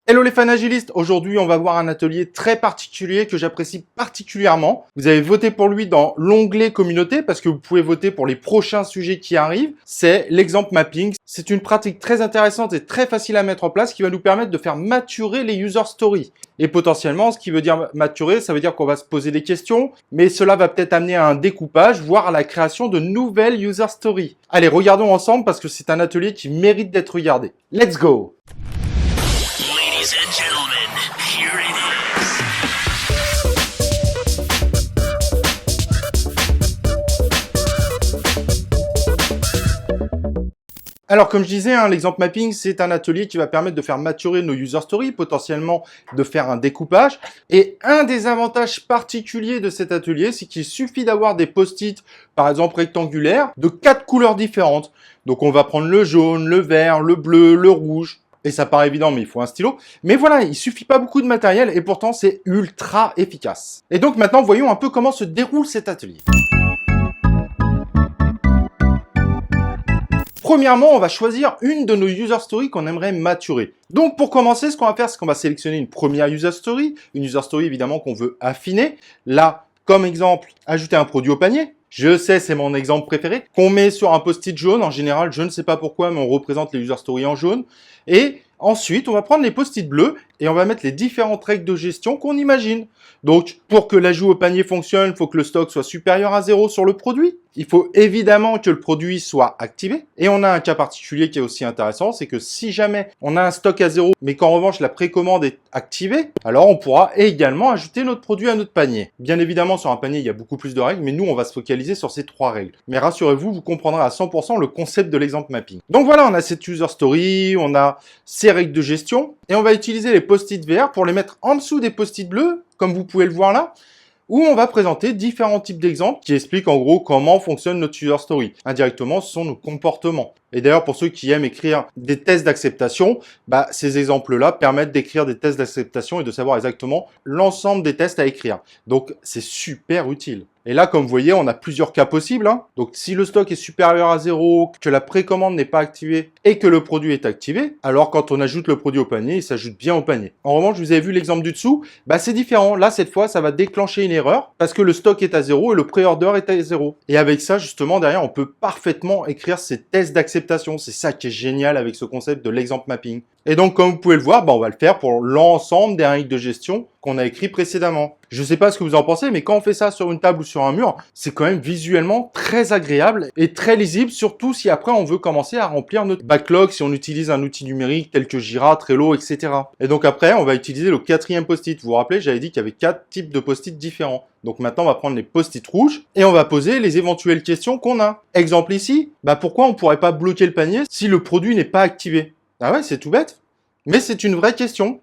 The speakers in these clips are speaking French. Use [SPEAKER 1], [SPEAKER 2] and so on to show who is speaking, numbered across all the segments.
[SPEAKER 1] Hello les fans agilistes, aujourd'hui on va voir un atelier très particulier que j'apprécie particulièrement. Vous avez voté pour lui dans l'onglet communauté parce que vous pouvez voter pour les prochains sujets qui arrivent. C'est l'exemple mapping. C'est une pratique très intéressante et très facile à mettre en place qui va nous permettre de faire maturer les user stories. Et potentiellement, ce qui veut dire maturer, ça veut dire qu'on va se poser des questions, mais cela va peut-être amener à un découpage, voire à la création de nouvelles user stories. Allez, regardons ensemble parce que c'est un atelier qui mérite d'être regardé. Let's go!
[SPEAKER 2] Ladies and gentlemen, here it is.
[SPEAKER 1] Alors, comme je disais, l'exemple mapping, c'est un atelier qui va permettre de faire maturer nos user stories, potentiellement de faire un découpage. Et un des avantages particuliers de cet atelier, c'est qu'il suffit d'avoir des post-it, par exemple rectangulaires, de 4 couleurs différentes. Donc, on va prendre le jaune, le vert, le bleu, le rouge. Et ça paraît évident, mais il faut un stylo. Mais voilà, il suffit pas beaucoup de matériel et pourtant, c'est ultra efficace. Et donc, maintenant, voyons un peu comment se déroule cet atelier. Premièrement, on va choisir une de nos user stories qu'on aimerait maturer. Donc, pour commencer, ce qu'on va faire, c'est qu'on va sélectionner une première user story. Une user story, évidemment, qu'on veut affiner. Là, comme exemple, ajouter un produit au panier. Je sais, c'est mon exemple préféré. Qu'on met sur un post-it jaune. En général, je ne sais pas pourquoi, mais on représente les user stories en jaune. Et ensuite, on va prendre les post-it bleus et on va mettre les différentes règles de gestion qu'on imagine. Donc, pour que l'ajout au panier fonctionne, il faut que le stock soit supérieur à 0 sur le produit. Il faut évidemment que le produit soit activé. Et on a un cas particulier qui est aussi intéressant, c'est que si jamais on a un stock à 0, mais qu'en revanche la précommande est activée, alors on pourra également ajouter notre produit à notre panier. Bien évidemment, sur un panier, il y a beaucoup plus de règles, mais nous, on va se focaliser sur ces 3 règles. Mais rassurez-vous, vous comprendrez à 100% le concept de l'exemple mapping. Donc voilà, on a cette user story, on a ces règles de gestion, et on va utiliser les post-it verts pour les mettre en dessous des post-it bleus, comme vous pouvez le voir là, où on va présenter différents types d'exemples qui expliquent en gros comment fonctionne notre user story. Indirectement, ce sont nos comportements. Et d'ailleurs, pour ceux qui aiment écrire des tests d'acceptation, ces exemples-là permettent d'écrire des tests d'acceptation et de savoir exactement l'ensemble des tests à écrire. Donc, c'est super utile. Et là, comme vous voyez, on a plusieurs cas possibles. Donc, si le stock est supérieur à 0, que la précommande n'est pas activée et que le produit est activé, alors quand on ajoute le produit au panier, il s'ajoute bien au panier. En revanche, vous avez vu l'exemple du dessous, c'est différent. Là, cette fois, ça va déclencher une erreur parce que le stock est à 0 et le pré-order est à 0. Et avec ça, justement, derrière, on peut parfaitement écrire ces tests d'acceptation. C'est ça qui est génial avec ce concept de l'exemple mapping. Et donc, comme vous pouvez le voir, on va le faire pour l'ensemble des règles de gestion qu'on a écrit précédemment. Je ne sais pas ce que vous en pensez, mais quand on fait ça sur une table ou sur un mur, c'est quand même visuellement très agréable et très lisible, surtout si après on veut commencer à remplir notre backlog, si on utilise un outil numérique tel que Jira, Trello, etc. Et donc après, on va utiliser le 4e post-it. Vous vous rappelez, j'avais dit qu'il y avait 4 types de post-it différents. Donc maintenant, on va prendre les post-it rouges et on va poser les éventuelles questions qu'on a. Exemple ici, pourquoi on ne pourrait pas bloquer le panier si le produit n'est pas activé? Ah ouais, c'est tout bête. Mais c'est une vraie question.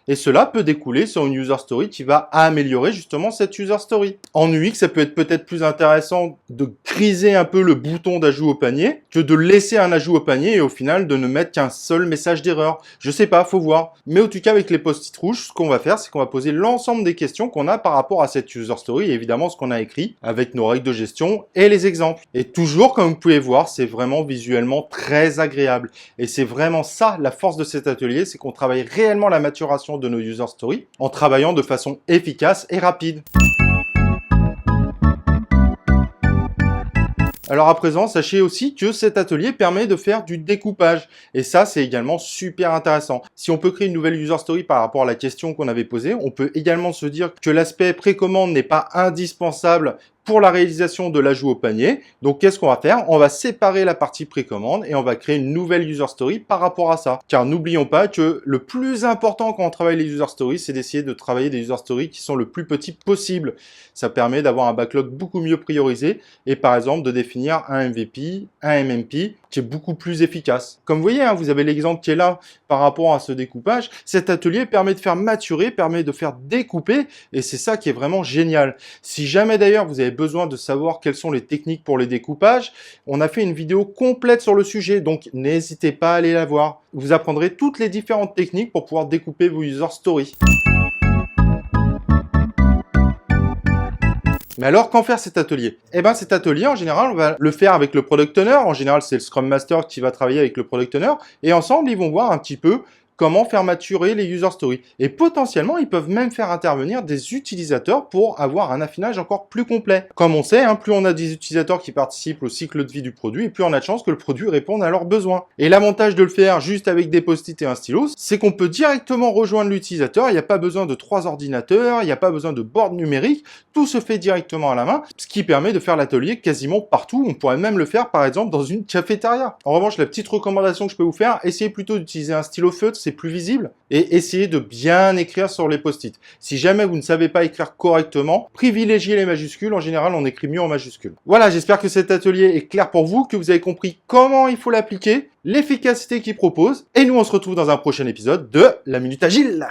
[SPEAKER 1] Et cela peut découler sur une user story qui va améliorer justement cette user story. En UX, ça peut être peut-être plus intéressant de griser un peu le bouton d'ajout au panier que de laisser un ajout au panier et au final de ne mettre qu'un seul message d'erreur. Je sais pas, faut voir. Mais en tout cas, avec les post-it rouges, ce qu'on va faire, c'est qu'on va poser l'ensemble des questions qu'on a par rapport à cette user story et évidemment ce qu'on a écrit avec nos règles de gestion et les exemples. Et toujours, comme vous pouvez voir, c'est vraiment visuellement très agréable. Et c'est vraiment ça, la force de cet atelier, c'est qu'on travaille réellement la maturation de nos user stories en travaillant de façon efficace et rapide. Alors à présent, sachez aussi que cet atelier permet de faire du découpage. Et ça, c'est également super intéressant. Si on peut créer une nouvelle user story par rapport à la question qu'on avait posée, on peut également se dire que l'aspect précommande n'est pas indispensable pour la réalisation de l'ajout au panier. Donc, qu'est-ce qu'on va faire? On va séparer la partie précommande et on va créer une nouvelle user story par rapport à ça. Car n'oublions pas que le plus important quand on travaille les user stories, c'est d'essayer de travailler des user stories qui sont le plus petits possible. Ça permet d'avoir un backlog beaucoup mieux priorisé et par exemple de définir un MVP, un MMP qui est beaucoup plus efficace. Comme vous voyez, vous avez l'exemple qui est là par rapport à ce découpage. Cet atelier permet de faire maturer, permet de faire découper et c'est ça qui est vraiment génial. Si jamais d'ailleurs vous avez besoin de savoir quelles sont les techniques pour les découpages, on a fait une vidéo complète sur le sujet, donc n'hésitez pas à aller la voir. Vous apprendrez toutes les différentes techniques pour pouvoir découper vos user stories. Mais alors, qu'en faire cet atelier? Cet atelier, en général, on va le faire avec le Product Owner. En général, c'est le Scrum Master qui va travailler avec le Product Owner. Et ensemble, ils vont voir un petit peu comment faire maturer les user stories. Et potentiellement, ils peuvent même faire intervenir des utilisateurs pour avoir un affinage encore plus complet. Comme on sait, hein, plus on a des utilisateurs qui participent au cycle de vie du produit, et plus on a de chances que le produit réponde à leurs besoins. Et l'avantage de le faire juste avec des post-it et un stylo, c'est qu'on peut directement rejoindre l'utilisateur, il n'y a pas besoin de 3 ordinateurs, il n'y a pas besoin de board numérique, tout se fait directement à la main, ce qui permet de faire l'atelier quasiment partout. On pourrait même le faire par exemple dans une cafétéria. En revanche, la petite recommandation que je peux vous faire, essayez plutôt d'utiliser un stylo feutre, c'est plus visible, et essayez de bien écrire sur les post-it. Si jamais vous ne savez pas écrire correctement, privilégiez les majuscules, en général on écrit mieux en majuscules. Voilà, j'espère que cet atelier est clair pour vous, que vous avez compris comment il faut l'appliquer, l'efficacité qu'il propose, et nous on se retrouve dans un prochain épisode de la Minute Agile.